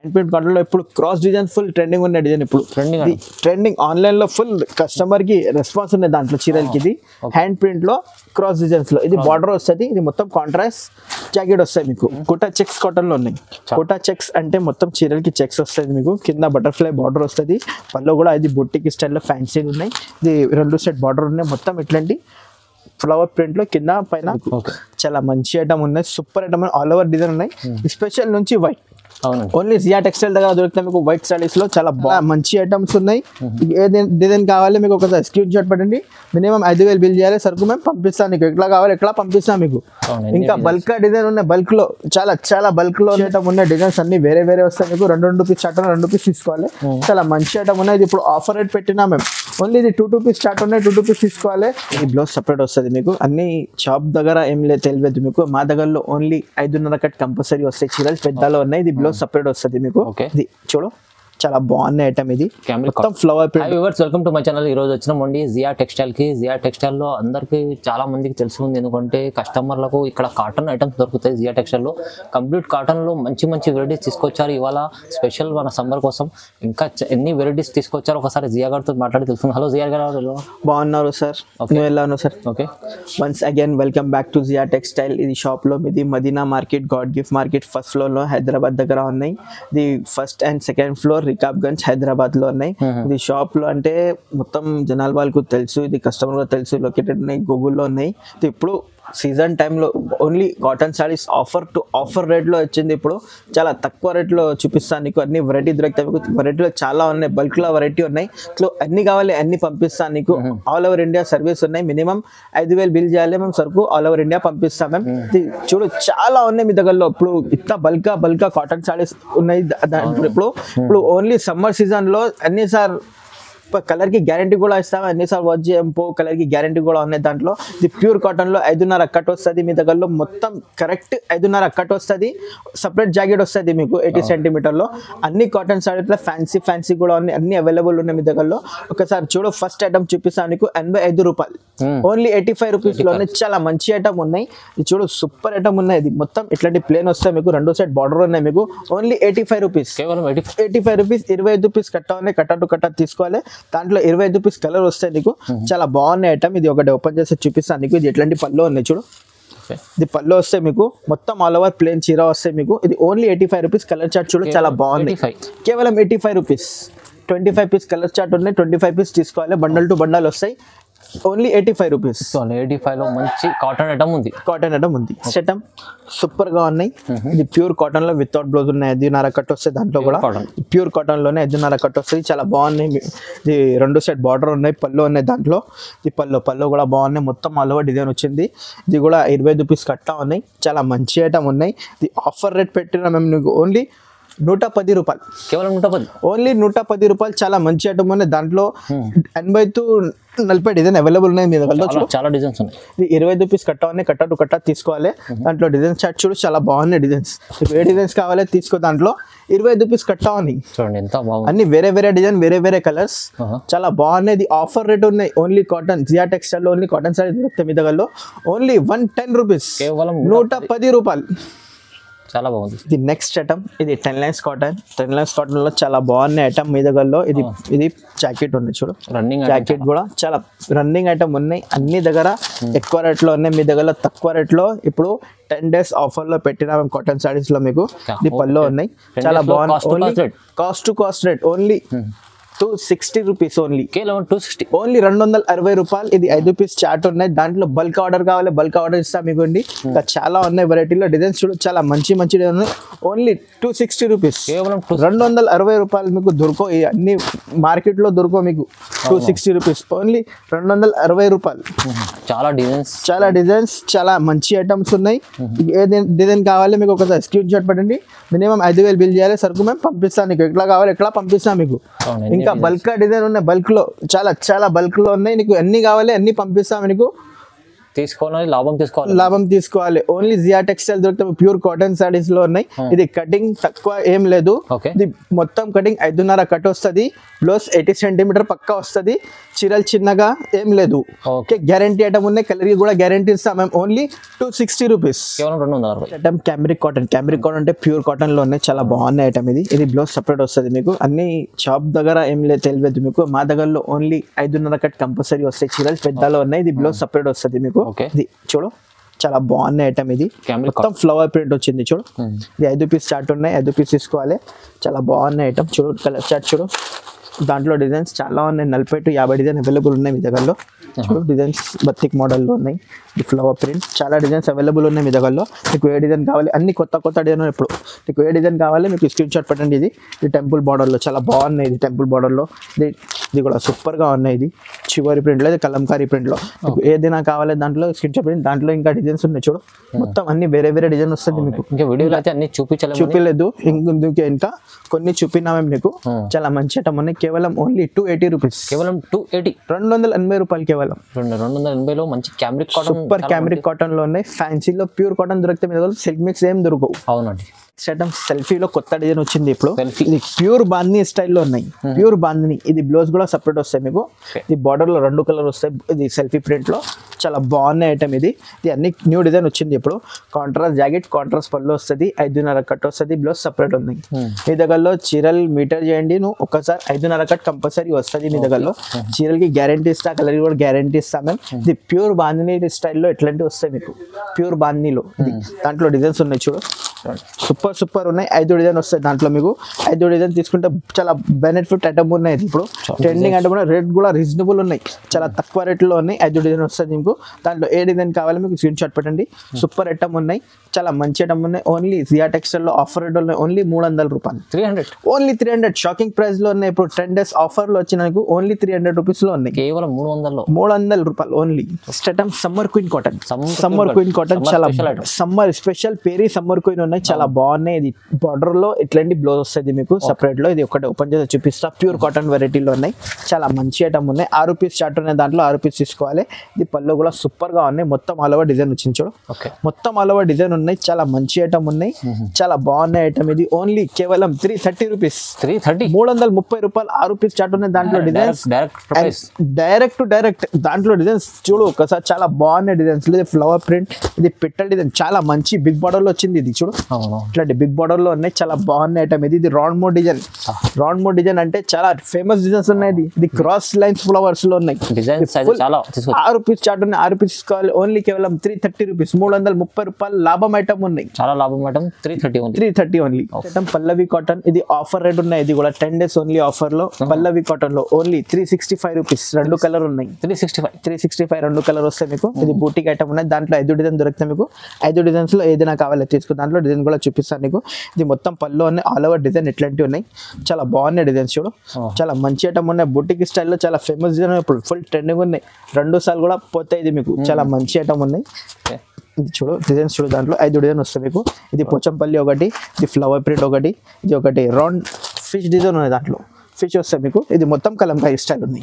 Hand print cotton లో ఇప్పుడు cross design full trending ఉన్న డిజైన్ ఇప్పుడు ట్రెండింగ్ ఆన్లైన్ లో ఫుల్ కస్టమర్ కి రెస్పాన్స్ ఉంది దాంట్లో చీరలకి. ఇది హ్యాండ్ ప్రింట్ లో క్రాస్ డిజైన్స్ లో ఇది బార్డర్ వస్తుంది. ఇది మొత్తం కాంట్రాస్ట్ జాకెట్ వస్తాయి మీకు. కోటా చెక్స్ కాటన్ లో ఉన్నాయి. కోటా చెక్స్ అంటే మొత్తం చీరలకి చెక్స్ వస్తుంది మీకు. కింద బటర్ఫ్లై బార్డర్ వస్తుంది. పళ్ళు కూడా ఇది బొట్టికి స్టైల్లో ఫ్యాన్సీ ఉన్నాయి. ఇది 2 సెట్ బార్డర్ ఉన్నాయి. మొత్తం ఇట్లాంటి ఫ్లవర్ ప్రింట్ లో కింద పైన చాలా మంచి ఐటమ్ ఉన్నాయి. Super item all over design ఉన్నాయి. స్పెషల్ నుంచి వైట్ ఓన్లీ జియా టెక్స్టైల్ దగ్గర దొరుకుతాయి మీకు. వైట్ సారీస్ లో చాలా మంచి ఐటమ్స్ ఉన్నాయి. ఏ డిజైన్ కావాలి మీకు ఒకసారి స్క్రీన్ షాట్ పెట్టండి. మినిమం 5,000 బిల్ చేయాలి. సరుకు మేము పంపిస్తాం. నీకు ఎట్లా కావాలి ఎట్లా పంపిస్తాం మీకు. ఇంకా బల్క్ డిజైన్ ఉన్నాయి. బల్క్ లో చాలా బల్క్ లో ఐటమ్ ఉన్నాయి. డిజైన్స్ అన్ని వేరే వస్తాయి మీకు. 2 పీస్ స్టార్ట్ 2 పీస్ తీసుకోవాలి. చాలా మంచి ఐటమ్ ఉన్నాయి. ఇది ఇప్పుడు ఆఫర్ రేట్ పెట్టినా మేము. ఓన్లీ ఇది 2 పీస్ స్టార్ట్ ఉన్నాయి. 2 పీస్ తీసుకోవాలి. ఈ బ్లౌజ్ సపరేట్ వస్తుంది మీకు. అన్ని షాప్ దగ్గర ఏం లేదు తెలియదు మీకు. మా దగ్గరలో ఓన్లీ 5.5 కట్ కంపల్సరీ వస్తాయి. చీరలు పెద్దలో ఉన్నాయి. ఇది బ్లౌజ్ సపరేట్ వస్తుంది మీకు. ఇది చూడు చాలా బాగున్న ఐటమ్. ఇది మొత్తం flower print. Welcome to my channel. ఈ రోజు వచ్చినామండి జియా టెక్స్టైల్ కి. జియా టెక్స్టైల్ లో అందరికి చాలా మందికి తెలిసి ఉంది. ఎందుకంటే కస్టమర్లకు ఇక్కడ కాటన్ ఐటమ్స్ దొరుకుతాయి. జియా టెక్స్టైల్ లో కంప్లీట్ కాటన్ లో మంచి వెరైటీస్ తీసుకొచ్చారు. ఇవాళ స్పెషల్ మన సమ్మర్ కోసం ఇంకా ఎన్ని వెరైటీస్ తీసుకొచ్చారు ఒకసారి జియా గారితో మాట్లాడి తెలుస్తుంది. హలో జియా గారు, బాగున్నారు సార్? నువ్వు ఎలా ఉన్నావు sir? Okay, once again welcome back to Zia textile. ఇది షాప్ లో ఇది Madina market, god gift market first floor లో హైదరాబాద్ దగ్గర ఉన్నాయి. ఇది first and second floor Rikabganj Hyderabad లో ఉన్నాయి. ఇది షాప్ లో అంటే మొత్తం జనాల వాళ్ళకు తెలుసు. ఇది కస్టమర్ కూడా తెలుసు. లొకేటెడ్ ఉన్నాయి, గూగుల్లో ఉన్నాయి. ఇప్పుడు సీజన్ టైంలో ఓన్లీ కాటన్ సారీస్ ఆఫర్ రేట్లో వచ్చింది. ఇప్పుడు చాలా తక్కువ రేట్లో చూపిస్తాను నీకు. అన్ని వెరైటీ దొరుకుతాయి మీకు. వెరైటీలో చాలా ఉన్నాయి. బల్క్లో వెరైటీ ఉన్నాయి. ఇట్లా అన్ని కావాలి అన్ని పంపిస్తాను నీకు. ఆల్ ఓవర్ ఇండియా సర్వీస్ ఉన్నాయి. మినిమం 5,000 బిల్ చేయాలి మేము. సరుకు ఆల్ ఓవర్ ఇండియా పంపిస్తాం మేము. చూడు చాలా ఉన్నాయి మీ దగ్గరలో. ఇప్పుడు ఇంత బల్కా కాటన్ సారీస్ ఉన్నాయి. ఇప్పుడు ఓన్లీ సమ్మర్ సీజన్ లో అన్ని సార్ కలర్ కి గ్యారంటీ కూడా ఇస్తాం. అన్నిసార్లు వాచ్ చేయంపో కలర్ కి గ్యారంటీ కూడా ఉన్నాయి దాంట్లో. ఇది ప్యూర్ కాటన్ లో 5.5 కట్ వస్తుంది మీ దగ్గరలో. మొత్తం కరెక్ట్ 5.5 కట్ వస్తుంది. సపరేట్ జాకెట్ వస్తుంది మీకు 80 సెంటీమీటర్లో. అన్ని కాటన్ సారీ ఇట్లా ఫ్యాన్సీ కూడా ఉన్నాయి. అన్ని అవైలబుల్ ఉన్నాయి మీ దగ్గరలో. ఒకసారి చూడు, ఫస్ట్ ఐటమ్ చూపిస్తాను నీకు. 85 రూపాయలు, ఓన్లీ 85 రూపీస్ లోనే చాలా మంచి ఐటమ్ ఉన్నాయి. ఇది చూడు సూపర్ ఐటమ్ ఉన్నాయి. ఇది మొత్తం ఇట్లాంటి ప్లేన్ వస్తాయి మీకు. 2 సెట్ బార్డర్ ఉన్నాయి మీకు. Only 85 rupees, 85 rupees. 25 రూపీస్ కట్ట ఉన్నాయి. కట్ట తీసుకోవాలి. దాంట్లో 25 రూపీస్ కలర్ వస్తాయి నీకు. చాలా బాగున్నాయి ఐటమ్. ఇది ఒకటి ఓపెన్ చేసి చూపిస్తాను నీకు. ఇది ఎట్లాంటి పళ్ళు ఉన్నాయి చూడు. ఇది పళ్ళు వస్తాయి మీకు. మొత్తం ఆల్ ఓవర్ ప్లేన్ చీర వస్తాయి మీకు. ఇది ఓన్లీ 85 రూపీస్. కలర్ చార్ట్ చూడు చాలా బాగుంది. కేవలం 85 రూపీస్. 25 పీస్ కలర్ చార్ట్ ఉన్నాయి. 25 పీస్ తీసుకోవాలి. బండల్ టు బండల్ వస్తాయి. Only 85 rupees. 85 లో మంచి కాటన్ ఐటమ్ ఉంది. సెటమ్ సూపర్ గా ఉన్నాయి. ఇది ప్యూర్ కాటన్ లో వితౌట్ బ్లౌజ్ ఉన్నాయి. 5.5 కట్ వస్తాయి. దాంట్లో కూడా ప్యూర్ కాటన్ లోనే 5.5 కట్ వస్తాయి. చాలా బాగున్నాయి. ఇది 2 సెట్ బార్డర్ ఉన్నాయి. పళ్ళు ఉన్నాయి దాంట్లో. ఈ పళ్ళు కూడా బాగున్నాయి. మొత్తం ఆల్ ఓవర్ డిజైన్ వచ్చింది. ఇది కూడా 25 రూపీస్ కట్టా ఉన్నాయి. చాలా మంచి ఐటమ్ ఉన్నాయి. ఇది ఆఫర్ రేట్ పెట్టినా మేము నీకు ఓన్లీ 110 రూపాయలు. కేవలం 110, ఓన్లీ 110 రూపాయలు. చాలా మంచి ఐటమ్ ఉన్నాయి. దాంట్లో 80 to 40 డిజైన్ అవైలబుల్ ఉన్నాయి మీ దగ్గర. చాలా డిజైన్స్ ఉన్నాయి. ఇది 25 రూపీస్ కట్ట ఉన్నాయి. కట్ట తీసుకోవాలి. దాంట్లో డిజైన్స్ చార్ట్ చూడు చాలా బాగున్నాయి. డిజైన్స్ ఏ డిజైన్స్ కావాలి తీసుకో. దాంట్లో 25 రూపీస్ కట్ట ఉన్నాయి. చూడండి ఎంత బాగుంది. అన్ని వేరే డిజైన్, వేరే కలర్స్. చాలా బాగున్నాయి. ఇది ఆఫర్ రేట్ ఉన్నాయి. ఓన్లీ కాటన్ జియా టెక్స్టైల్ లో ఓన్లీ కాటన్ సారీ దొరుకుతాయి మీ దగ్గరలో. ఓన్లీ 110 రూపీస్, కేవలం 110 రూపాయలు. చాలా బాగుంది. ఇది నెక్స్ట్ ఐటమ్. ఇది 10 లైన్స్ కాటన్. 10 లైన్స్ కాటన్ లో చాలా బాగున్నాయి ఐటమ్ మీ దగ్గరలో. ఇది జాకెట్ ఉంది చూడు. రన్నింగ్ జాకెట్ కూడా చాలా రన్నింగ్ ఐటమ్ ఉన్నాయి. అన్ని దగ్గర ఎక్కువ రేట్ లో ఉన్నాయి. మీ దగ్గర తక్కువ రేట్ లో ఇప్పుడు 10 days ఆఫర్ లో పెట్టిన మేము కాటన్ సారీస్ లో మీకు. ఇది పళ్ళు ఉన్నాయి. చాలా బాగుంది. Cost to cost rate only 260 rupees. Only కేవలం 260, ఓన్లీ 260 రూపాయలు. ఇది 5 రూపీస్ చార్ట్ ఉన్నాయి. దాంట్లో బల్క్ ఆర్డర్ కావాలి బల్క్ ఆర్డర్ ఇస్తాం మీకు. ఇంకా చాలా ఉన్నాయి వెరైటీలో. డిజైన్స్ చూడు చాలా మంచి డిజైన్. ఓన్లీ 260 రూపీస్, కేవలం 260 రూపాయలు మీకు దొరకవు. అన్ని మార్కెట్ లో దొరకవు మీకు. 260 రూపీస్, ఓన్లీ 260 రూపాయలు. చాలా డిజైన్స్ చాలా మంచి ఐటమ్స్ ఉన్నాయి. ఏ డిజైన్ కావాలి మీకు ఒకసారి స్క్రీన్ షాట్ పెట్టండి. మినిమం 5,000 బిల్ చేయాలి. సరుకు మేము పంపిస్తాం నీకు. ఎట్లా కావాలి ఎట్లా పంపిస్తాం మీకు. ఇంకా బల్క్ డిజైన్ ఉన్నాయి. బల్క్ లో చాలా బల్క్ లో ఉన్నాయి. నీకు ఎన్ని కావాలి అన్ని పంపిస్తాం నీకు. తీసుకోవాలి, లాభం తీసుకోవాలి. ఓన్లీ జియా టెక్స్టైల్ దొరుకుతాయి, ప్యూర్ కాటన్ సారీస్ లో ఉన్నాయి. ఇది కటింగ్ తక్కువ ఏం లేదు, ఇది మొత్తం కటింగ్ 5.5 కట్ వస్తుంది, బ్లౌజ్ 80 సెంటీమీటర్ పక్కా వస్తుంది, చీరలు చిన్నగా ఏం లేదు. ఓకే, గ్యారంటీ ఐటమ్ ఉన్నాయి, కలర్ కూడా గ్యారంటీ ఇస్తాం మేము. ఓన్లీ 260 రూపీస్, కేవలం 260. ఐటమ్ క్యామ్రిక్ కాటన్ అంటే ప్యూర్ కాటన్ లో ఉన్నాయి, చాలా బాగున్నాయి ఐటమ్. ఇది బ్లౌజ్ సపరేట్ వస్తుంది మీకు. అన్ని షాప్ దగ్గర ఏం లేదు తెలియదు మీకు, మా దగ్గరలో ఓన్లీ 5.5 కట్ కంపల్సరీ వస్తాయి, చీరలు పెద్దలో ఉన్నాయి. ఇది బ్లౌజ్ సపరేట్ వస్తుంది మీకు. ఇది చూడు, చాలా బాగున్నాయి ఐటమ్. ఇది మొత్తం ఫ్లవర్ ప్రింట్ వచ్చింది చూడు. ఇది 5 పీస్ చార్ట్ ఉన్నాయి, 5 పీస్ తీసుకోవాలి. చాలా బాగున్నాయి ఐటమ్. చూడు కలర్ చార్ట్ చూడు, దాంట్లో డిజైన్స్ చాలా ఉన్నాయి, 40 to 50 డిజైన్ అవైలబుల్ ఉన్నాయి మీ దగ్గరలో. చూడు డిజైన్స్ బతిక్ మోడల్లో ఉన్నాయి, ఈ ఫ్లవర్ ప్రింట్ చాలా డిజైన్స్ అవైలబుల్ ఉన్నాయి మీ దగ్గరలో. మీకు ఏ డిజైన్ కావాలి, అన్ని కొత్త డిజైన్. ఇప్పుడు మీకు ఏ డిజైన్ కావాలి మీకు స్క్రీన్ షాట్ పెట్టండి. ఇది టెంపుల్ బార్డర్లో చాలా బాగున్నాయి, ఇది టెంపుల్ బార్డర్లో. ఇది కూడా సూపర్గా ఉన్నాయి. ఇది చివరి ప్రింట్లో, ఇది కలంకారీ ప్రింట్లో. మీకు ఏదైనా కావాలి దాంట్లో స్క్రీన్ షాట్ పెట్టండి. దాంట్లో ఇంకా డిజైన్స్ ఉన్నాయి చూడు, మొత్తం అన్ని వేరే డిజైన్ వస్తుంది మీకు. ఇంకా వీడియోలో అయితే అన్ని చూపించలేదు, ఇంకా కొన్ని చూపినా మేము మీకు. చాలా మంచి ఐటమ్ ఉన్నాయి, కేవలం ఓన్లీ 280 రూపీస్, కేవలం 280, 280 రూపాయలు కేవలం. 280లో మంచి cambric cotton, super cambric cotton లో ఉన్నాయి. ఫ్యాన్సీలో ప్యూర్ కాటన్ దొరికితే మీ దగ్గర సిల్క్ మిక్స్ ఏం దొరకవు. అవునండి. సెల్ఫీలో కొత్త డిజైన్ వచ్చింది ఇప్పుడు. ఇది ప్యూర్ బాందిని స్టైల్లో ఉన్నాయి, ప్యూర్ బాందిని. ఇది బ్లౌజ్ కూడా సపరేట్ వస్తాయి మీకు. ఇది బార్డర్ లో 2 కలర్ వస్తాయి, ఇది సెల్ఫీ ప్రింట్ లో చాలా బాగున్నాయి ఐటమ్. ఇది అన్ని న్యూ డిజైన్ వచ్చింది ఇప్పుడు. కాంట్రాస్ట్ జాకెట్, కాంట్రాస్ట్ పళ్ళు వస్తుంది, 5.5 కట్ వస్తుంది, బ్లౌజ్ సపరేట్ ఉన్నాయి. మీ దగ్గరలో చీరలు మీటర్ చేయండి, నువ్వు ఒకసారి 5.5 కట్ కంపల్సరీ వస్తుంది మీ దగ్గరలో. చీరలకి గ్యారంటీ ఇస్తా, కలర్ కూడా గ్యారంటీ ఇస్తా మేము. ఇది ప్యూర్ బాందిని స్టైల్లో ఎట్లాంటివి వస్తాయి మీకు, ప్యూర్ బాందినిలో. దాంట్లో డిజైన్స్ ఉన్నాయి చూడు, సూపర్ ఉన్నాయి. 5 డిజైన్ వస్తాయి దాంట్లో మీకు. 5 డిజైన్ తీసుకుంటే చాలా బెనిఫిట్ ఐటమ్ ఉన్నాయి. ఇప్పుడు ట్రెండింగ్ ఐటమ్ కూడా, రేట్ కూడా రీజనబుల్ ఉన్నాయి, చాలా తక్కువ రేట్లో ఉన్నాయి. 5 డిజైన్ వస్తుంది మీకు. దాంట్లో ఏ డిజైన్ కావాలి మీకు స్క్రీన్ షాట్ పెట్టండి. సూపర్ ఐటమ్ ఉన్నాయి, చాలా మంచి ఐటమ్ ఉన్నాయి. ఓన్లీ జియా టెక్స్టైల్ లో ఆఫర్ రేట్ ఉన్నాయి, ఓన్లీ 300 రూపాయలు, 300, ఓన్లీ 300. షాకింగ్ ప్రైస్ లో ఉన్నాయి ఇప్పుడు. 10 days ఆఫర్ లో వచ్చిన ఓన్లీ 300 రూపీస్ లో ఉన్నాయి, కేవలం 300 రూపాయలు only. First item summer queen cotton, చాలా సమ్మర్ స్పెషల్ పేరీ సమ్మర్ క్వీన్ ఉన్నాయి, చాలా బాగున్నాయి. ఇది బార్డర్ లో ఇట్లాంటి బ్లౌజ్ వస్తుంది మీకు సపరేట్ లో. ఇది ఒకటి ఓపెన్ చేసి చూపిస్తా. ప్యూర్ కాటన్ వెరైటీలో ఉన్నాయి, చాలా మంచి ఐటమ్ ఉన్నాయి. 6 పీస్ చార్ట్ ఉన్నాయి, దాంట్లో 6 పీస్ తీసుకోవాలి. ఇది పళ్ళు కూడా సూపర్ గా ఉన్నాయి, మొత్తం ఆల్ ఓవర్ డిజైన్ వచ్చింది చూడు, మొత్తం ఆల్ ఓవర్ డిజైన్ ఉన్నాయి, చాలా మంచి ఐటమ్ ఉన్నాయి, చాలా బాగున్నాయి ఐటమ్. ఇది ఓన్లీ కేవలం 330 రూపీస్, 330 రూపాయలు. 6 పీస్ చార్ట్ ఉన్నాయి, దాంట్లో డిజైన్స్ డైరెక్ట్ దాంట్లో డిజైన్స్ చూడు ఒకసారి, చాలా బాగున్నాయి డిజైన్స్. ఇది ఫ్లవర్ ప్రింట్, ఇది పిట్టల్ డిజైన్, చాలా మంచి బిగ్ బార్డర్ లో వచ్చింది. ఇది చూడు ఇట్లాంటి బిగ్ బార్డర్ లో ఉన్నాయి, చాలా బాగున్నాయి ఐటమ్. ఇది రౌండ్ మోడ్ డిజైన్ అంటే చాలా ఫేమస్ డిజైన్స్ ఉన్నాయి. ఇది క్రాస్ లైన్స్ ఫ్లవర్స్ లో ఉన్నాయి. 6 పీస్ చార్ట్ ఉన్నాయి, 6 పీస్ తీసుకోవాలి. ఓన్లీ కేవలం 330 రూపీస్, 330 రూపాయలు లాభం ఐటమ్ ఉన్నాయి, చాలా లాభం ఐటమ్. 330 ఓన్లీ. ఐటమ్ పల్లవి కాటన్, ఇది ఆఫర్ రేట్ ఉన్నాయి. ఇది కూడా 10 days ఓన్లీ ఆఫర్ లో. పల్లవి కాటన్ లో ఓన్లీ 365 రూపీస్, 2 కలర్ ఉన్నాయి. 365 2 కలర్ వస్తాయి మీకు. ఇది బూటిక్ ఐటమ్ ఉన్నాయి, దాంట్లో 5 డిజైన్ దొరుకుతాయి మీకు. 5 డిజైన్స్ లో ఏదైనా కావాలి తీసుకో, దాంట్లో డిజైన్ కూడా చూపిస్తాను నీకు. ఇది మొత్తం పళ్ళు ఉన్నాయి, ఆల్ ఓవర్ డిజైన్ ఎట్లాంటివి ఉన్నాయి, చాలా బాగున్నాయి డిజైన్స్ చూడు, చాలా మంచి ఐటమ్ ఉన్నాయి. బుటిక్ స్టైల్లో చాలా ఫేమస్ డిజైన్, ఇప్పుడు ఫుల్ ట్రెండింగ్ ఉన్నాయి, 2 సార్లు కూడా పోతాయి. ఇది మీకు చాలా మంచి ఐటమ్ ఉన్నాయి. ఇది చూడు డిజైన్స్ చూడు, దాంట్లో 5 డిజైన్ వస్తాయి మీకు. ఇది పోచంపల్లి ఒకటి, ఇది ఫ్లవర్ ప్రింట్ ఒకటి, ఇది ఒకటి రౌండ్ ఫిష్ డిజైన్ ఉన్నాయి, దాంట్లో ఫిష్ వస్తాయి మీకు. ఇది మొత్తం కలంకారీ స్టైల్ ఉంది.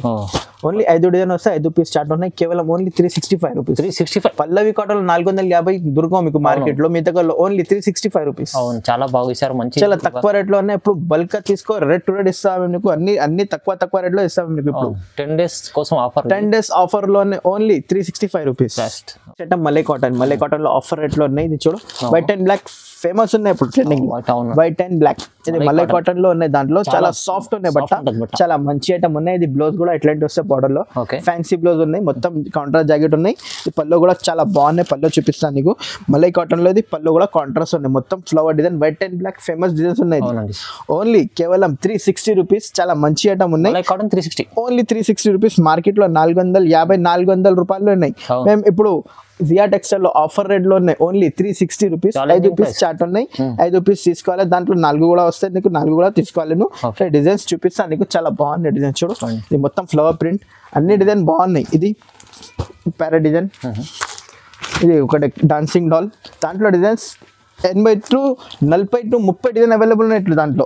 ఓన్లీ 5 డిజైన్ వస్తాయి, 5 పీస్ చార్ట్ ఉన్నాయి, కేవలం ఓన్లీ 365 రూపీస్. 365 పల్లవి కాటన్ 450 దొరకవు మీకు మార్కెట్ లో, మీ దగ్గర ఓన్లీ 365 రూపీస్. చాలా బాగా ఇస్తారు, మంచి చాలా తక్కువ రేట్ లో ఉన్నాయి. ఇప్పుడు బల్క్ తీసుకో, రేట్ టు రేట్ ఇస్తాము మీకు, అన్ని తక్కువ రేట్ లో ఇస్తాము మీకు. ఇప్పుడు 10 days కోసం ఆఫర్, 10 days ఆఫర్ లోనే ఓన్లీ 365 రూపీస్. మల్లై కాటన్ లో ఆఫర్ రేట్ లో ఉన్నాయి. ఇది చూడు వైట్ అండ్ బ్లాక్ ఫేమస్ ఉన్నాయి ఇప్పుడు ట్రెండింగ్, వైట్ అండ్ బ్లాక్. ఇది మల్లై కాటన్ లో ఉన్నాయి, దాంట్లో చాలా సాఫ్ట్ ఉన్నాయి బట్ట, చాలా మంచి ఐటమ్ ఉన్నాయి. ఇది బ్లౌజ్ కూడా ఇట్లాంటి వస్తాయి బార్డర్ లో, ఫ్యాన్సీ బ్లౌజ్ ఉన్నాయి, మొత్తం కాంట్రాస్ట్ జాకెట్ ఉన్నాయి. ఈ పళ్ళు కూడా చాలా బాగున్నాయి, పళ్ళు చూపిస్తాను నీకు. మల్లై కాటన్ లో ఇది పళ్ళు కూడా కాంట్రాస్ట్ ఉన్నాయి, మొత్తం flower design, white and black famous designs ఉన్నాయి. ఓన్లీ కేవలం 360 రూపీస్, చాలా మంచి ఐటమ్ ఉన్నాయి. Only 360 rupees. మార్కెట్ లో 450 400 రూపాయలు ఉన్నాయి. మేము ఇప్పుడు జియా టెక్స్టైల్ లో ఆఫర్ రేట్ లో ఉన్నాయి, ఓన్లీ 360 రూపీస్. 5 పీస్ చార్ట్ ఉన్నాయి, 5 పీస్ తీసుకోవాలి. దాంట్లో 4 కూడా వస్తాయి నీకు, 4 కూడా తీసుకోవాలి నువ్వు. డిజైన్స్ చూపిస్తాను నీకు, చాలా బాగున్నాయి డిజైన్ చూడు. ఇది మొత్తం ఫ్లవర్ ప్రింట్, అన్ని డిజైన్ బాగున్నాయి. ఇది ప్యారెట్ డిజైన్, ఇది ఒకటి డాన్సింగ్ డాల్, దాంట్లో designs 80 to 40 to 30 design available ఉన్నాయి దాంట్లో.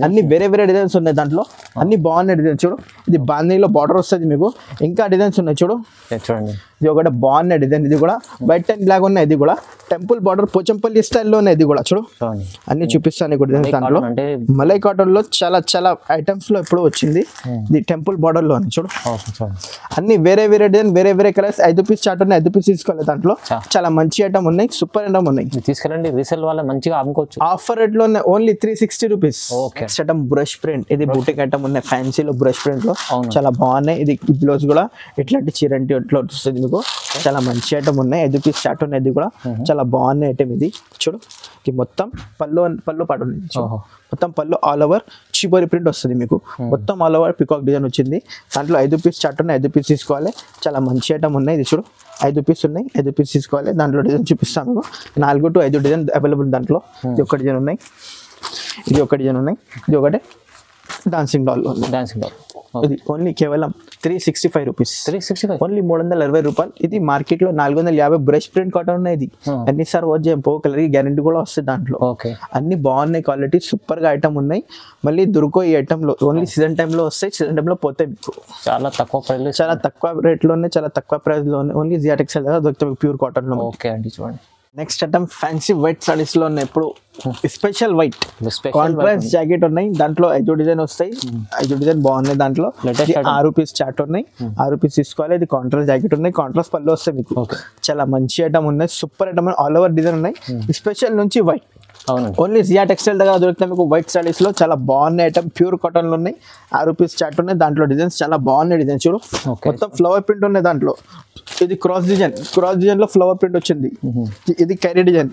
అన్ని వేరే డిజైన్స్ ఉన్నాయి దాంట్లో, అన్ని బాగున్నాయి డిజైన్స్ చూడు. ఇది బాందీలో బార్డర్ వస్తుంది మీకు, ఇంకా డిజైన్స్ ఉన్నాయి చూడు. చూడండి ఇది ఒకటి బాగున్న డిజైన్, ఇది కూడా వైట్ అండ్ బ్లాక్ ఉన్నాయి. ఇది కూడా టెంపుల్ బార్డర్ పోచంపల్లి స్టైల్లో ఉన్నాయి. ఇది కూడా చూడు అన్ని చూపిస్తాను కూడా దాంట్లో మలై కాటన్ లో చాలా చాలా ఐటమ్స్ లో ఇప్పుడు వచ్చింది. ఇది టెంపుల్ బార్డర్ లో చూడు అన్ని వేరే వేరే డిజైన్ వేరే వేరే కలర్స్. 5 పీస్ చార్ట్ ఉన్నాయి, 5 పీస్ తీసుకోవాలి. దాంట్లో చాలా మంచి ఐటమ్ ఉన్నాయి, సూపర్ ఐటమ్ ఉన్నాయి. తీసుకెళ్ళండి రీసేల్ వాళ్ళ మంచిగా అమ్ముకోవచ్చు. ఆఫర్ రేట్ లో only 360 rupees. Next item brush print, ఇది బూటిక్ ఐటమ్ ఉన్నాయి ఫ్యాన్సీలో బ్రష్ ప్రింట్ లో చాలా బాగున్నాయి. ఇది బ్లౌజ్ కూడా ఇట్లాంటి చీరంటి ఇట్లా వస్తుంది మీకు, చాలా మంచి ఐటమ్ ఉన్నాయి. 5 పీస్ చార్ట్ ఉన్నాయి, ఇది కూడా చాలా బాగున్నాయి ఐటమ్. ఇది చూడు ఇది మొత్తం పళ్ళు పాటు ఉంది, మొత్తం పళ్ళు ఆల్ ఓవర్ చిబోరి ప్రింట్ వస్తుంది మీకు, మొత్తం ఆల్ ఓవర్ పికాక్ డిజైన్ వచ్చింది. దాంట్లో 5 పీస్ చార్ట్ ఉన్నాయి, 5 పీస్ తీసుకోవాలి. చాలా మంచి ఐటమ్ ఉన్నాయి. ఇది చూడు 5 పీస్ ఉన్నాయి, 5 పీస్ తీసుకోవాలి. దాంట్లో డిజైన్ చూపిస్తాను మీకు, 4 to 5 డిజైన్ అవైలబుల్ దాంట్లో. ఇది ఒక డిజైన్ ఉన్నాయి, ఇది ఒక డిజైన్ ఉన్నాయి, ఇది ఒకటే డాన్సింగ్ డాల్. ఇది ఓన్లీ కేవలం 365 రూపీస్. 365 ఓన్లీ 360 రూపాయలు. ఇది మార్కెట్ లో 450 బ్రష్ ప్రింట్ కాటన్ ఉన్నాయి. ఇది ఎన్నిసార్లు వచ్చి పో కలర్ గ్యారెంటీ కూడా వస్తుంది దాంట్లో. అన్ని బాగున్నాయి, క్వాలిటీ సూపర్ గా ఐటమ్ ఉన్నాయి. మళ్ళీ దొరుకో ఈ ఐటమ్ లో ఓన్లీ సీజన్ టైమ్ లో వస్తాయి, సీజన్ టైమ్ లో పోతాయి మీకు. చాలా తక్కువ ప్రైస్, చాలా తక్కువ రేట్ లోనే, చాలా తక్కువ ప్రైస్ లోనే ఓన్లీ జియా టెక్స్టైల్ దగ్గర దొరుకుతాయి ప్యూర్ కాటన్ లో. ఓకే అండి చూడండి. Next item fancy white saris లో ఉన్నాయి. ఇప్పుడు స్పెషల్ వైట్ కాంట్రాస్ట్ జాకెట్ ఉన్నాయి. దాంట్లో 5 డిజైన్ వస్తాయి, 5 డిజైన్ బాగున్నాయి. దాంట్లో 6 పీస్ చార్ట్ ఉన్నాయి, 6 పీస్ తీసుకోవాలి. ఇది కాంట్రాస్ట్ జాకెట్ ఉన్నాయి, కాంట్రాస్ట్ పళ్ళు వస్తాయి మీకు. చాలా మంచి ఐటమ్ ఉన్నాయి, super item all over design ఉన్నాయి. స్పెషల్ నుంచి వైట్ ఓన్లీ జియా టెక్స్టైల్ దగ్గర దొరుకుతాయి మీకు. వైట్ సారీస్ లో చాలా బాగున్నాయి ఐటమ్, ప్యూర్ కాటన్ లో ఉన్నాయి. 6 పీస్ చార్ట్ ఉన్నాయి, దాంట్లో డిజైన్స్ చాలా బాగున్నాయి. డిజైన్ చూడు మొత్తం ఫ్లవర్ ప్రింట్ ఉన్నాయి దాంట్లో. ఇది క్రాస్ డిజైన్ లో ఫ్లవర్ ప్రింట్ వచ్చింది. ఇది కైరీ డిజైన్,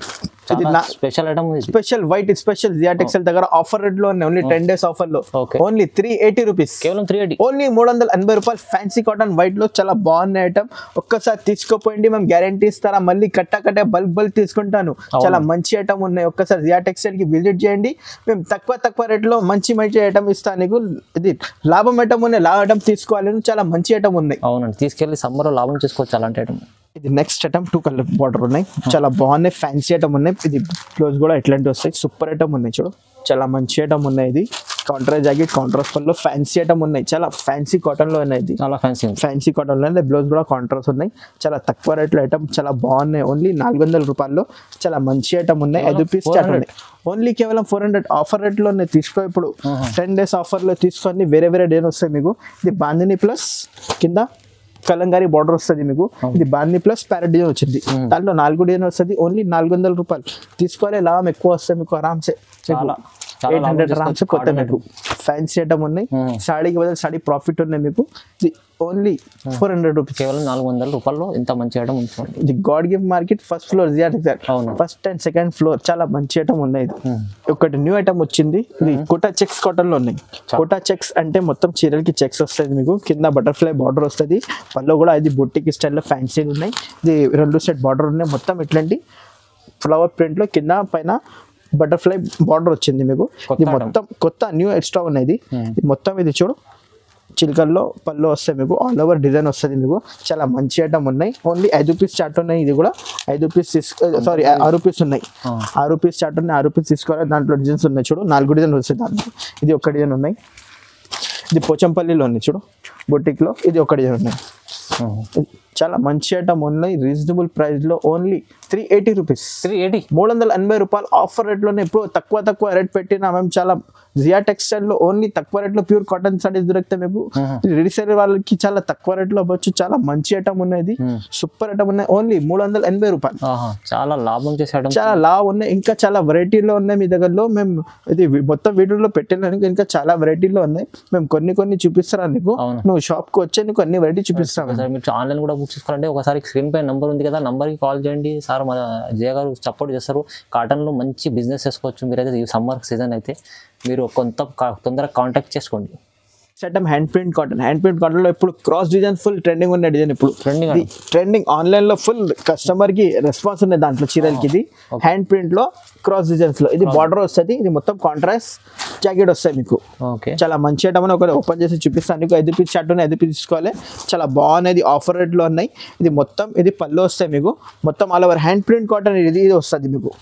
ఇది special item, special white special Zia textile దగ్గర ఆఫర్ రేట్ లో ఉన్నాయి. ఓన్లీ 10 days ఆఫర్ లో ఓన్లీ 380 రూపీస్, కేవలం 380, ఓన్లీ 380 రూపాయలు. ఫ్యాన్సీ కాటన్ వైట్ లో చాలా బాగున్నాయి ఐటమ్. ఒక్కసారి తీసుకోపోయింది, మేము గ్యారంటీ ఇస్తారా, మళ్ళీ కట్టే బల్క్ తీసుకుంటాను. చాలా మంచి ఐటమ్ ఉన్నాయి. ఒక్కసారి జియా టెక్స్టైల్ కి విజిట్ చేయండి, మేము తక్కువ రేట్ లో మంచి ఐటమ్ ఇస్తాను నీకు. ఇది లాభం ఐటమ్ ఉన్నాయి, లాభం ఐటమ్ తీసుకోవాలి, చాలా మంచి ఐటమ్ ఉన్నాయి. అవునండి, తీసుకెళ్లి సమ్మర్ లాభం చేసుకోవచ్చు అలాంటి ఐటమ్. ఇది నెక్స్ట్ ఐటమ్ 2 కలర్ బార్డర్ ఉన్నాయి, చాలా బాగున్నాయి. ఫ్యాన్సీ ఐటమ్ ఉన్నాయి. ఇది బ్లౌజ్ కూడా ఇట్లాంటి వస్తాయి, సూపర్ ఐటమ్ ఉన్నాయి. చూడు చాలా మంచి ఐటమ్ ఉన్నాయి. ఇది కాంట్రాస్ట్ జాకెట్, కాంట్రాస్ట్ పళ్ళు, ఫ్యాన్సీ ఐటమ్ ఉన్నాయి. చాలా ఫ్యాన్సీ కాటన్ లో ఉన్నాయి. ఇది చాలా ఫ్యాన్సీ కాటన్ లో బ్లౌజ్ కూడా కాంట్రాస్ట్ ఉన్నాయి. చాలా తక్కువ రేట్లో ఐటమ్, చాలా బాగున్నాయి. ఓన్లీ 400 రూపాయల్లో చాలా మంచి ఐటమ్ ఉన్నాయి. 5 పీస్ చార్ట్ ఉన్నాయి, ఓన్లీ కేవలం 400 ఆఫర్ రేట్ లో తీసుకో. ఇప్పుడు 10 days ఆఫర్ లో తీసుకొని వేరే వేరే డిజైన్ వస్తాయి మీకు. ఇది బాందిని ప్లస్ కింద కలంగారీ బార్డర్ వస్తుంది మీకు. ఇది బాందిని ప్లస్ ప్యారెట్ డిజైన్ వచ్చింది. దాంట్లో 4 డిజైన్ వస్తుంది. ఓన్లీ 400 రూపాయలు తీసుకోవాలి. లాభం ఎక్కువ వస్తుంది మీకు, ఆరామ్సే 800 ఆరామ్సే పోతాయి మీకు. ఫ్యాన్సీ ఐటమ్ ఉన్నాయి, సాడీకి బదులు సాడీ ప్రాఫిట్ ఉన్నాయి మీకు. ఓన్లీ 400 రూపీస్, కేవలం 400 రూపాయల్లో ఇంత మంచి ఐటమ్ ఉంటుంది. ఇది god gift market first floor Zia textile, first and second floor. చాలా మంచి ఐటమ్ ఉన్నాయి. ఒకటి న్యూ ఐటమ్ వచ్చింది. ఇది కోటా చెక్స్ కాటన్ లో ఉన్నాయి. కోటా చెక్స్ అంటే మొత్తం చీరలకి చెక్స్ వస్తుంది మీకు. కింద బటర్ఫ్లై బార్డర్ వస్తుంది, పళ్ళు కూడా ఇది బొట్టిక్ స్టైల్లో ఫ్యాన్సీ ఉన్నాయి. ఇది 2 సెట్ బార్డర్ ఉన్నాయి. మొత్తం ఇట్లాంటి ఫ్లవర్ ప్రింట్ లో కింద పైన బటర్ఫ్లై బార్డర్ వచ్చింది మీకు. ఇది మొత్తం కొత్త న్యూ ఎక్స్ట్రా ఉన్నాయి. ఇది మొత్తం ఇది చూడు చిల్కల్లో పళ్ళు వస్తాయి మీకు, ఆల్ ఓవర్ డిజైన్ వస్తుంది మీకు. చాలా మంచి ఐటమ్ ఉన్నాయి. ఓన్లీ 5 పీస్ చార్ట్ ఉన్నాయి. ఇది కూడా 5 పీస్ 6 పీస్ ఉన్నాయి. 6 పీస్ చార్ట్ ఉన్నాయి, 6 పీస్ తీసుకోవాలి. దాంట్లో డిజైన్స్ ఉన్నాయి చూడు, 4 డిజైన్ వస్తాయి దాంట్లో. ఇది ఒక డిజైన్ ఉన్నాయి. ఇది పోచంపల్లిలో ఉంది చూడు బొటిక్ లో. ఇది ఒక డిజైన్ ఉన్నాయి. చాలా మంచి ఐటమ్ ఉన్నాయి, రీజనబుల్ ప్రైస్ లో. ఓన్లీ 380 రూపీస్, 380 రూపాయలు ఆఫర్ రేట్ లోనే. ఇప్పుడు తక్కువ రేట్ పెట్టినా మేము. చాలా జియా టెక్స్టైల్ లో ఓన్లీ తక్కువ రేట్ లో ప్యూర్ కాటన్ సారీస్ దొరుకుతాయి మీకు. రీసేల్ వాళ్ళకి చాలా తక్కువ రేట్ లో అవ్వచ్చు. చాలా మంచి ఐటమ్ ఉన్నాయి, సూపర్ ఐటమ్ ఉన్నాయి. ఓన్లీ 380 రూపాయలు. చాలా లాభం చేసే చాలా లాభం ఉన్నాయి. ఇంకా చాలా వెరైటీలో ఉన్నాయి మీ దగ్గరలో. మేము ఇది మొత్తం వీడియోలో పెట్టడానికి ఇంకా చాలా వెరైటీలో ఉన్నాయి. మేము కొన్ని చూపిస్తారా నీకు, నువ్వు షాప్ కు వచ్చే నీకు అన్ని వెరైటీ చూపిస్తాను. మీరు ఆన్లైన్ కూడా బుక్ చేసుకోవాలంటే ఒకసారి స్క్రీన్ పై నంబర్ ఉంది కదా, నంబర్కి కాల్ చేయండి. సార్ మన జయ గారు సపోర్ట్ చేస్తారు. కాటన్లో మంచి బిజినెస్ చేసుకోవచ్చు మీరైతే. ఈ సమ్మర్ సీజన్ అయితే మీరు తొందరగా కాంటాక్ట్ చేసుకోండి. ఐటమ్ హ్యాండ్ ప్రింట్ కాటన్ లో ఇప్పుడు క్రాస్ డిజైన్ ఫుల్ ట్రెండింగ్ ఉన్న డిజైన్. ఇప్పుడు ట్రెండింగ్ ఆన్లైన్ లో ఫుల్ కస్టమర్ కి రెస్పాన్స్ ఉన్నాయి దాంట్లో చీరలకి. ఇది హ్యాండ్ ప్రింట్ లో క్రాస్ డిజైన్స్ లో. ఇది బార్డర్ వస్తుంది. ఇది మొత్తం కాంట్రాస్ట్ జాకెట్ వస్తాయి మీకు. చాలా మంచి ఐటమ్ అని ఒకటి ఓపెన్ చేసి చూపిస్తాను నీకు. 5 పీస్ షర్ట్ ఉన్నాయి, 5 పీస్ తీసుకోవాలి. చాలా బాగున్నాయి, ఆఫర్ రేట్ లో ఉన్నాయి. ఇది మొత్తం ఇది పళ్ళు వస్తాయి మీకు. మొత్తం all over hand print cotton ఇది వస్తుంది మీకు.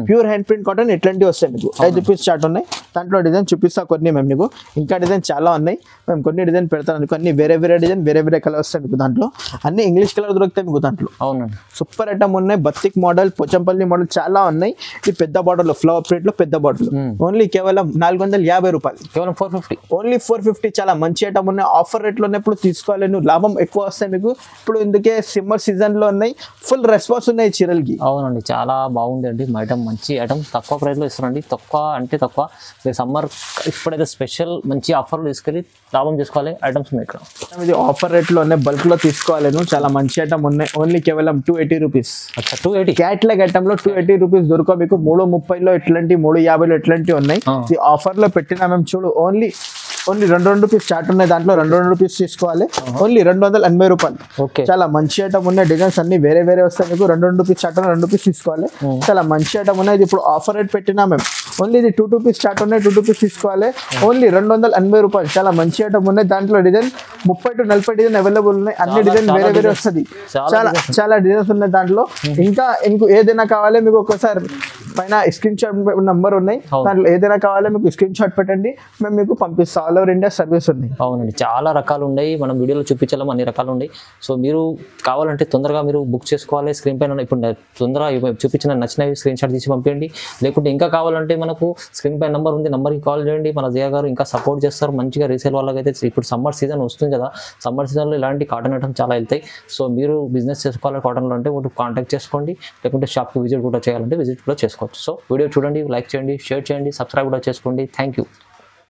ప్యూర్ హ్యాండ్ ప్రింట్ కాటన్ ఇట్లాంటివి వస్తాయి మీకు. 5 పీస్ షర్ట్ ఉన్నాయి. దాంట్లో డిజైన్ చూపిస్తా కొన్ని మేము నీకు. ఇంకా డిజైన్ చాలా ఉన్నాయి. మేము కొన్ని డిజైన్ పెడతాను అనుకో, అన్ని వేరే వేరే డిజైన్ వేరే వేరే కలర్ వస్తాయి మీకు దాంట్లో, అన్ని ఇంగ్లీష్ కలర్ దొరుకుతాయి మీకు దాంట్లో. అవునండి. సూపర్ ఐటమ్ ఉన్నాయి. బత్తిక్ మోడల్, పోచంపల్లి మోడల్ చాలా ఉన్నాయి. ఇది పెద్ద బాటిల్ ఫ్లవర్ ప్రింట్ లో పెద్ద బాటిల్ ఓన్లీ కేవలం 450 రూపాయలు, కేవలం 450, ఓన్లీ 450. చాలా మంచి ఐటమ్ ఉన్నాయి. ఆఫర్ రేట్ లో ఉన్నప్పుడు తీసుకోవాలి, నువ్వు లాభం ఎక్కువ వస్తాయి మీకు. ఇప్పుడు ఇందుకే సమ్మర్ సీజన్ లో ఉన్నాయి, ఫుల్ రెస్పాన్స్ ఉన్నాయి చీరలకి. అవునండి, చాలా బాగుంది అండి ఐటమ్, మంచి ఐటమ్ తక్కువ ప్రైస్ లో ఇస్తారండి. తక్కువ అంటే తక్కువ, సమ్మర్ ఇప్పుడైతే స్పెషల్ మంచి ఆఫర్లు తీసుకెళ్ళి లాభం చేసుకోవాలి ఐటమ్స్ ఉన్నాయి ఇక్కడ. ఇది ఆఫర్ రేట్ లో ఉన్నాయి, బల్క్ లో తీసుకోవాలి నువ్వు. చాలా మంచి ఐటమ్ ఉన్నాయి, ఓన్లీ కేవలం 280 రూపీస్. 280 క్యాట్లాగ్ ఐటమ్ లో 280 రూపీస్ దొరక మీకు. 330లో ఎట్లాంటి, 350లో ఎట్లాంటి ఉన్నాయి. ఈ ఆఫర్ లో పెట్టినా మేము చూడు, ఓన్లీ 2 రూపీస్ స్టార్ట్ ఉన్నాయి దాంట్లో. 2 రూపీస్ తీసుకోవాలి, ఓన్లీ 280 రూపాయలు. చాలా మంచి ఐటమ్ ఉన్నాయి, డిజైన్స్ అన్ని వేరే వేరే వస్తాయి మీకు. 2 రూపీస్ స్టార్ట్ ఉన్నాయి, 2 రూపీస్ తీసుకోవాలి. చాలా మంచి ఐటమ్ ఉన్నాయి. ఇప్పుడు ఆఫర్ రేట్ పెట్టినా మేము, ఓన్లీ ఇది 2 రూపీస్ స్టార్ట్ ఉన్నాయి, 2 రూపీస్ తీసుకోవాలి, ఓన్లీ 280 రూపాయలు. చాలా మంచి ఐటమ్ ఉన్నాయి. దాంట్లో డిజైన్ 30 to 40 డిజైన్ అవైలబుల్ ఉన్నాయి. అన్ని డిజైన్ వేరే వేరే వస్తుంది. చాలా డిజైన్స్ ఉన్నాయి దాంట్లో. ఇంకా ఏదైనా కావాలి మీకు, ఒకసారి పైన స్క్రీన్ షాట్ నంబర్ ఉన్నాయి, దాంట్లో ఏదైనా కావాలి మీకు స్క్రీన్ షాట్ పెట్టండి, మేము మీకు పంపిస్తాం. ఆల్ ఓవర్ ఇండియా సర్వీస్ ఉంది. అవునండి, చాలా రకాలు ఉన్నాయి, మనం వీడియోలో చూపించాము అన్ని రకాలు ఉన్నాయి. సో మీరు కావాలంటే తొందరగా మీరు బుక్ చేసుకోవాలి. స్క్రీన్ పైన ఇప్పుడు తొందరగా చూపించిన నచ్చినవి స్క్రీన్ షాట్ తీసి పంపించండి. లేకుంటే ఇంకా కావాలంటే మనకు స్క్రీన్ పైన నెంబర్ ఉంది, నెంబర్కి కాల్ చేయండి. మన జియా గారు ఇంకా సపోర్ట్ చేస్తారు మంచిగా. రీసేల్ వాళ్ళకైతే ఇప్పుడు సమ్మర్ సీజన్ వస్తుంది కదా, సమ్మర్ సీజన్లో ఇలాంటి కాటన్ ఐటమ్స్ చాలా వెళ్తాయి. సో మీరు బిజినెస్ చేసుకోవాలి కాటన్లో అంటే ఒకటి కాంటాక్ట్ చేసుకోండి, లేకుంటే షాప్కి విజిట్ కూడా చేయాలంటే విజిట్ కూడా చేసుకోవచ్చు. సో వీడియో చూడండి, లైక్ చేయండి, షేర్ చేయండి, సబ్స్క్రైబ్ కూడా చేసుకోండి. Thank you.